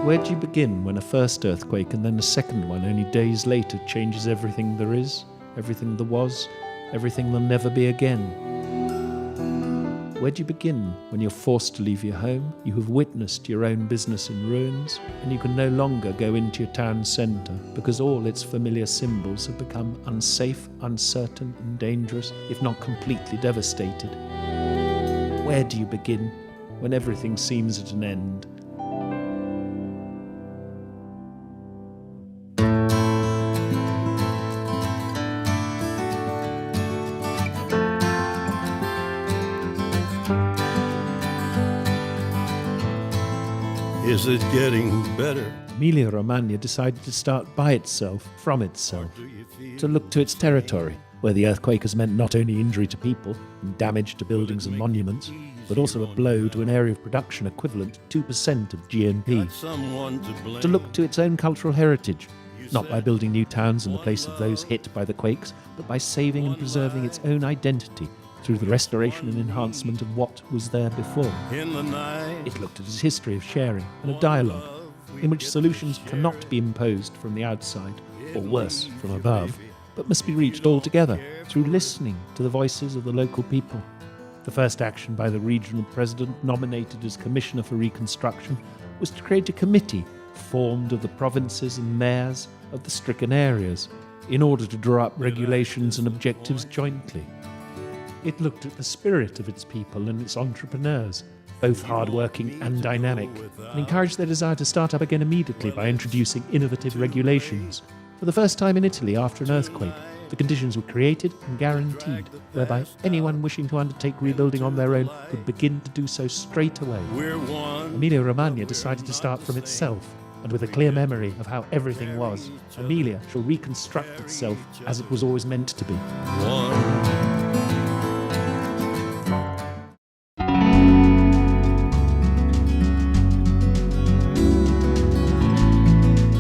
Where do you begin when a first earthquake and then a second one only days later changes everything there is, everything there was, everything there'll never be again? Where do you begin when you're forced to leave your home, you have witnessed your own business in ruins, and you can no longer go into your town centre because all its familiar symbols have become unsafe, uncertain and dangerous, if not completely devastated? Where do you begin when everything seems at an end? Is it getting better? Emilia Romagna decided to start by itself, from itself, to look to its territory, where the earthquake has meant not only injury to people and damage to buildings and monuments, but also a blow to an area of production equivalent to 2% of GNP. To look to its own cultural heritage, not by building new towns in the place of those hit by the quakes, but by saving and preserving its own identity through the restoration and enhancement of what was there before. It looked at its history of sharing and a dialogue in which solutions cannot be imposed from the outside, or worse, from above, but must be reached all together through listening to the voices of the local people. The first action by the regional president nominated as Commissioner for Reconstruction was to create a committee formed of the provinces and mayors of the stricken areas in order to draw up regulations and objectives jointly. It looked at the spirit of its people and its entrepreneurs, both hard-working and dynamic, and encouraged their desire to start up again immediately by introducing innovative regulations. For the first time in Italy after an earthquake, the conditions were created and guaranteed, whereby anyone wishing to undertake rebuilding on their own could begin to do so straight away. Emilia Romagna decided to start from itself, and with a clear memory of how everything was, Emilia shall reconstruct itself as it was always meant to be.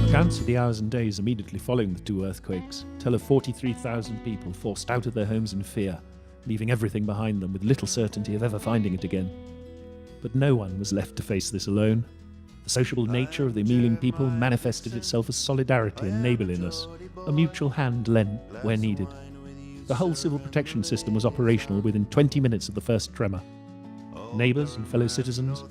Accounts of the hours and days immediately following the two earthquakes tell of 43,000 people forced out of their homes in fear, leaving everything behind them with little certainty of ever finding it again. But no one was left to face this alone. The sociable nature of the Emilian people manifested itself as solidarity and neighbourliness, a mutual hand lent where needed. The whole civil protection system was operational within 20 minutes of the first tremor. Neighbours and fellow citizens,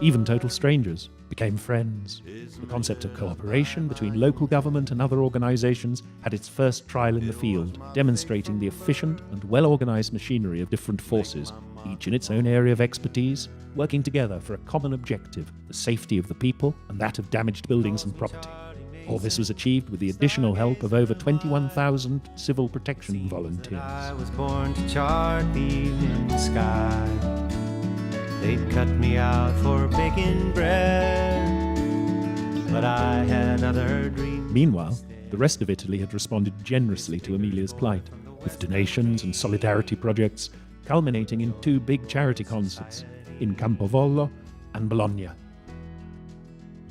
even total strangers, became friends. The concept of cooperation between local government and other organisations had its first trial in the field, demonstrating the efficient and well-organised machinery of different forces, each in its own area of expertise, working together for a common objective, the safety of the people and that of damaged buildings and property. All this was achieved with the additional help of over 21,000 civil protection volunteers. I was born to chart the evening sky. They'd cut me out for baking bread, but I had other dreams. Meanwhile, the rest of Italy had responded generously to Emilia's plight, with donations and solidarity projects culminating in two big charity concerts in Campovollo and Bologna.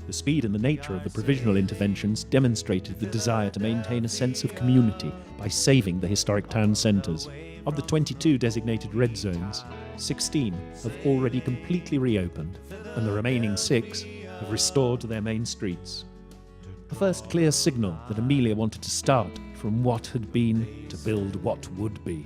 The speed and the nature of the provisional interventions demonstrated the desire to maintain a sense of community by saving the historic town centres. Of the 22 designated red zones, 16 have already completely reopened, and the remaining 6 have restored their main streets. The first clear signal that Emilia wanted to start from what had been to build what would be.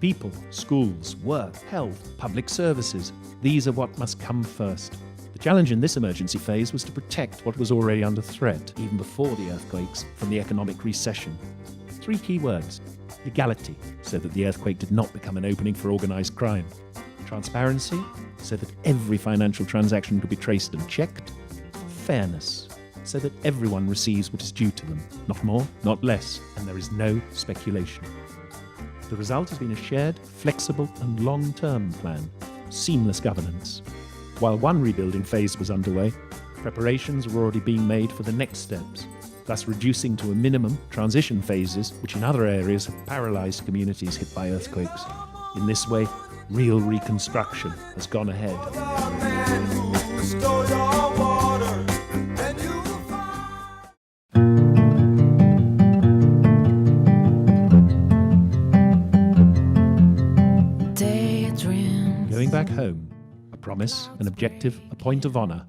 People, schools, work, health, public services, these are what must come first. The challenge in this emergency phase was to protect what was already under threat, even before the earthquakes, from the economic recession. 3 key words: legality, so that the earthquake did not become an opening for organised crime; transparency, so that every financial transaction could be traced and checked; fairness, so that everyone receives what is due to them, not more, not less, and there is no speculation. The result has been a shared, flexible and long-term plan, seamless governance. While one rebuilding phase was underway, preparations were already being made for the next steps, thus reducing to a minimum transition phases which in other areas have paralysed communities hit by earthquakes. In this way, real reconstruction has gone ahead. Going back home, a promise, an objective, a point of honour.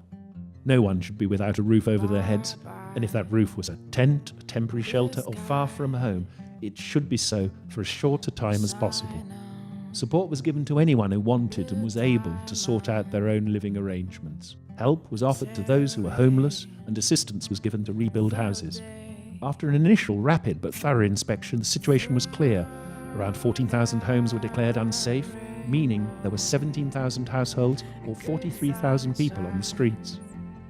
No one should be without a roof over their heads, and if that roof was a tent, a temporary shelter, or far from home, it should be so for as short a time as possible. Support was given to anyone who wanted and was able to sort out their own living arrangements. Help was offered to those who were homeless, and assistance was given to rebuild houses. After an initial rapid but thorough inspection, the situation was clear. Around 14,000 homes were declared unsafe, meaning there were 17,000 households or 43,000 people on the streets.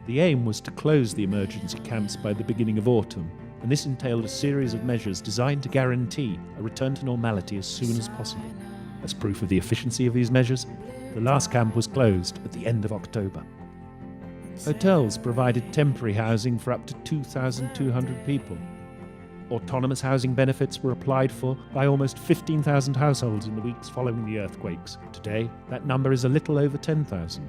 The aim was to close the emergency camps by the beginning of autumn, and this entailed a series of measures designed to guarantee a return to normality as soon as possible. As proof of the efficiency of these measures, the last camp was closed at the end of October. Hotels provided temporary housing for up to 2,200 people. Autonomous housing benefits were applied for by almost 15,000 households in the weeks following the earthquakes. Today, that number is a little over 10,000.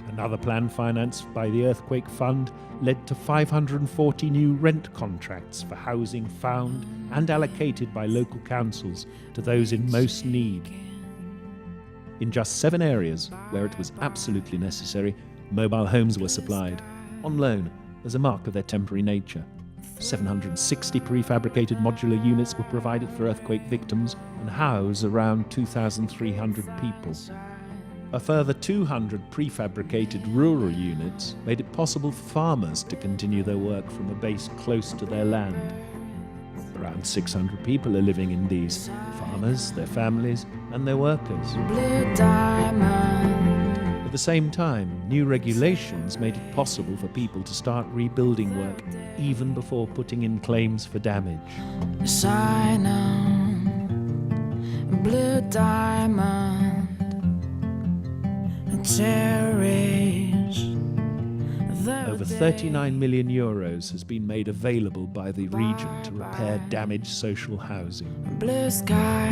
Another plan financed by the Earthquake Fund led to 540 new rent contracts for housing found and allocated by local councils to those in most need. In just 7 areas where it was absolutely necessary, mobile homes were supplied, on loan, as a mark of their temporary nature. 760 prefabricated modular units were provided for earthquake victims and house around 2,300 people. A further 200 prefabricated rural units made it possible for farmers to continue their work from a base close to their land. Around 600 people are living in these: farmers, their families, and their workers. At the same time, new regulations made it possible for people to start rebuilding work even before putting in claims for damage. Blue diamond. Over 39 million euros has been made available by the region to repair damaged social housing. Blue sky.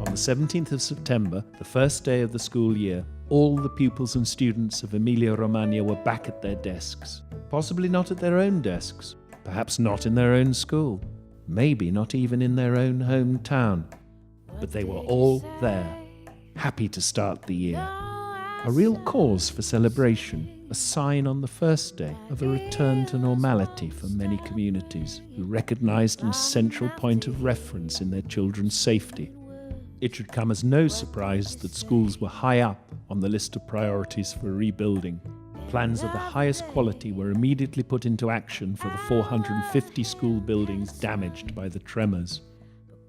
On the 17th of September, the first day of the school year, all the pupils and students of Emilia Romagna were back at their desks. Possibly not at their own desks. Perhaps not in their own school, maybe not even in their own hometown, but they were all there, happy to start the year. A real cause for celebration, a sign on the first day of a return to normality for many communities who recognized an essential point of reference in their children's safety. It should come as no surprise that schools were high up on the list of priorities for rebuilding. Plans of the highest quality were immediately put into action for the 450 school buildings damaged by the tremors.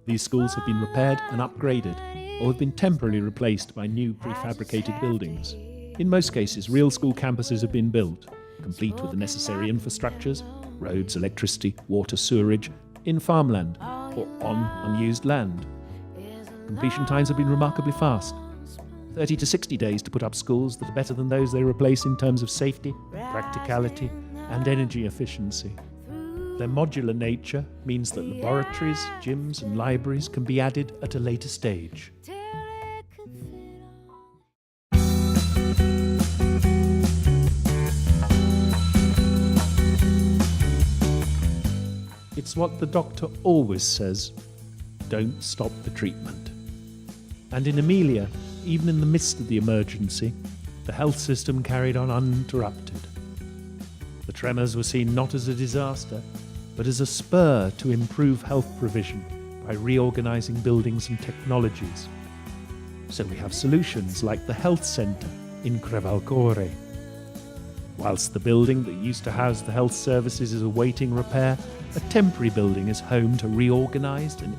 These schools have been repaired and upgraded, or have been temporarily replaced by new prefabricated buildings. In most cases, real school campuses have been built, complete with the necessary infrastructures, roads, electricity, water, sewerage, in farmland or on unused land. Completion times have been remarkably fast. 30 to 60 days to put up schools that are better than those they replace in terms of safety, practicality, and energy efficiency. Their modular nature means that laboratories, gyms, and libraries can be added at a later stage. It's what the doctor always says: don't stop the treatment. And in Emilia, even in the midst of the emergency, the health system carried on uninterrupted. The tremors were seen not as a disaster, but as a spur to improve health provision by reorganizing buildings and technologies. So we have solutions like the health centre in Crevalcore. Whilst the building that used to house the health services is awaiting repair, a temporary building is home to reorganised and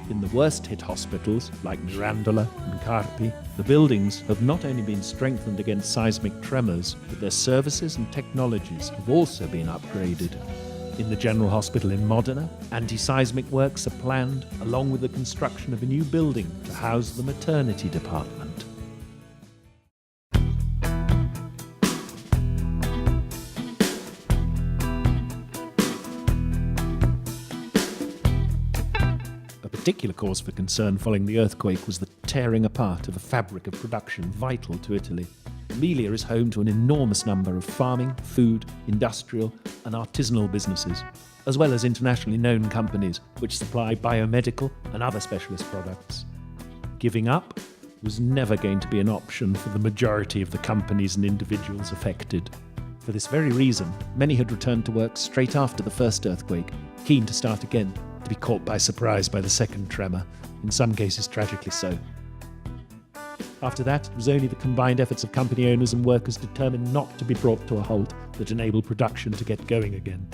in the worst-hit hospitals, like Mirandola and Carpi, the buildings have not only been strengthened against seismic tremors, but their services and technologies have also been upgraded. In the General Hospital in Modena, anti-seismic works are planned, along with the construction of a new building to house the maternity department. A particular cause for concern following the earthquake was the tearing apart of a fabric of production vital to Italy. Emilia is home to an enormous number of farming, food, industrial and artisanal businesses, as well as internationally known companies which supply biomedical and other specialist products. Giving up was never going to be an option for the majority of the companies and individuals affected. For this very reason, many had returned to work straight after the first earthquake, keen to start again, to be caught by surprise by the second tremor, in some cases tragically so. After that, it was only the combined efforts of company owners and workers determined not to be brought to a halt that enabled production to get going again.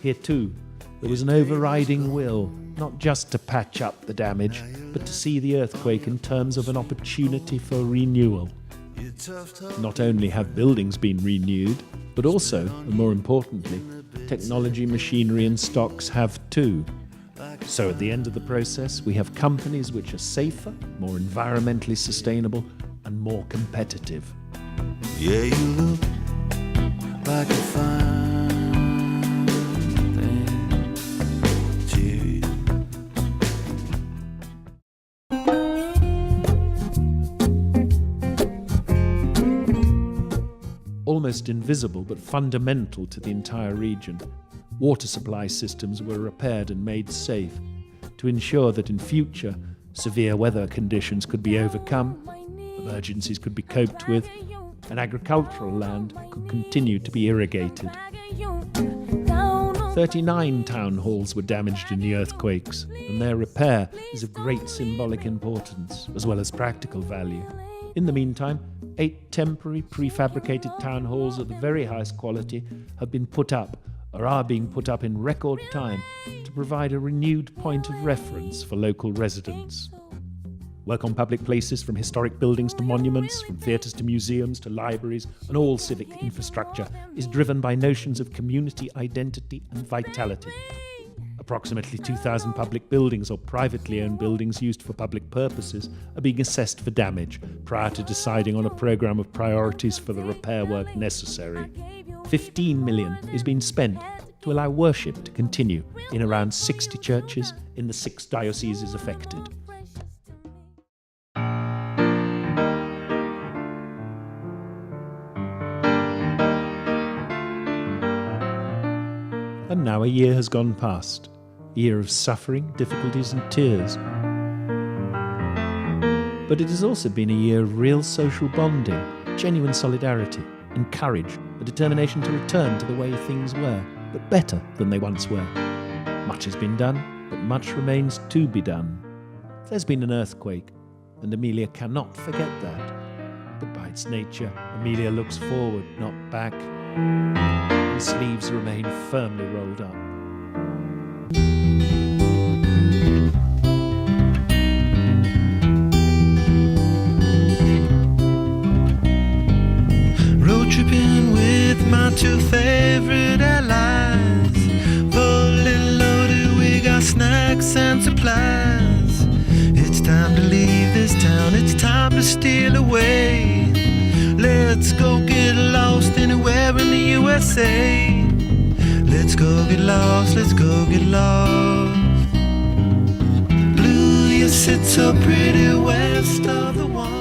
Here too, there was an overriding will, not just to patch up the damage, but to see the earthquake in terms of an opportunity for renewal. Not only have buildings been renewed, but also, and more importantly, technology, machinery and stocks have too. So at the end of the process, we have companies which are safer, more environmentally sustainable and more competitive. Yeah, you look like a fine thing, Jerry. Almost invisible but fundamental to the entire region, water supply systems were repaired and made safe to ensure that in future severe weather conditions could be overcome, emergencies could be coped with, and agricultural land could continue to be irrigated. 39 town halls were damaged in the earthquakes, and their repair is of great symbolic importance as well as practical value. In the meantime, 8 temporary prefabricated town halls of the very highest quality have been put up or are being put up in record time to provide a renewed point of reference for local residents. Work on public places, from historic buildings to monuments, from theatres to museums to libraries and all civic infrastructure, is driven by notions of community identity and vitality. Approximately 2,000 public buildings or privately owned buildings used for public purposes are being assessed for damage prior to deciding on a programme of priorities for the repair work necessary. 15 million is being spent to allow worship to continue in around 60 churches in the 6 dioceses affected. And now a year has gone past, a year of suffering, difficulties and tears. But it has also been a year of real social bonding, genuine solidarity and courage, a determination to return to the way things were, but better than they once were. Much has been done, but much remains to be done. There's been an earthquake, and Emilia cannot forget that. But by its nature, Emilia looks forward, not back. And sleeves remain firmly rolled up. Road tripping with my 2 favorite allies. Fully loaded, we got snacks and supplies. It's time to leave this town, it's time to steal away. Let's go get lost anywhere in the USA. Let's go get lost, let's go get lost. Blue, you sit so pretty west of the one.